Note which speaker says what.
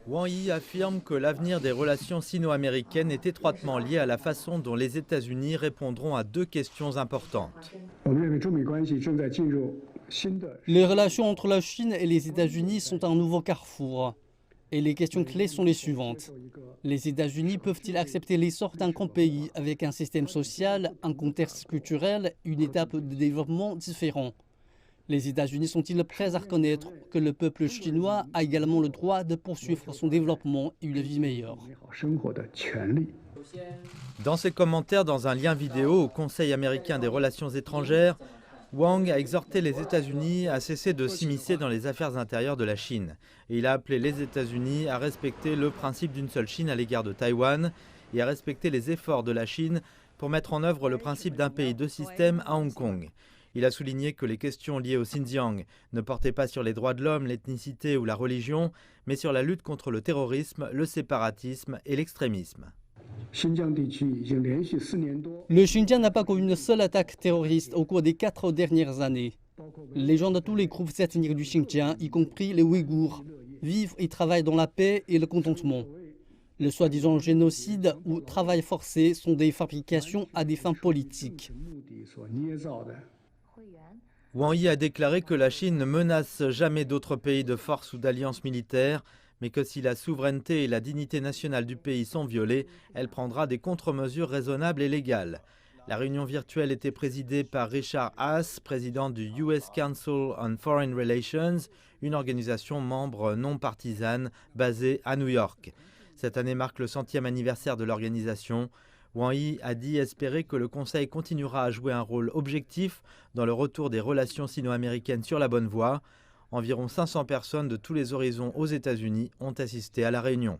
Speaker 1: Wang Yi affirme que l'avenir des relations sino-américaines est étroitement lié à la façon dont les États-Unis répondront à deux questions importantes.
Speaker 2: Les relations entre la Chine et les États-Unis sont un nouveau carrefour. Et les questions clés sont les suivantes. Les États-Unis peuvent-ils accepter l'essor d'un grand pays avec un système social, un contexte culturel, une étape de développement différent? Les États-Unis sont-ils prêts à reconnaître que le peuple chinois a également le droit de poursuivre son développement et une vie meilleure?
Speaker 1: Dans ses commentaires dans un lien vidéo au Conseil américain des relations étrangères, Wang a exhorté les États-Unis à cesser de s'immiscer dans les affaires intérieures de la Chine. Et il a appelé les États-Unis à respecter le principe d'une seule Chine à l'égard de Taïwan et à respecter les efforts de la Chine pour mettre en œuvre le principe d'un pays deux systèmes à Hong Kong. Il a souligné que les questions liées au Xinjiang ne portaient pas sur les droits de l'homme, l'ethnicité ou la religion, mais sur la lutte contre le terrorisme, le séparatisme et l'extrémisme.
Speaker 2: Le Xinjiang n'a pas connu une seule attaque terroriste au cours des 4 dernières années. Les gens de tous les groupes ethniques du Xinjiang, y compris les Ouïghours, vivent et travaillent dans la paix et le contentement. Le soi-disant génocide ou travail forcé sont des fabrications à des fins politiques.
Speaker 1: Wang Yi a déclaré que la Chine ne menace jamais d'autres pays de force ou d'alliance militaire, mais que si la souveraineté et la dignité nationale du pays sont violées, elle prendra des contre-mesures raisonnables et légales. La réunion virtuelle était présidée par Richard Haass, président du US Council on Foreign Relations, une organisation membre non partisane basée à New York. Cette année marque le 100e anniversaire de l'organisation. Wang Yi a dit espérer que le Conseil continuera à jouer un rôle objectif dans le retour des relations sino-américaines sur la bonne voie. Environ 500 personnes de tous les horizons aux États-Unis ont assisté à la réunion.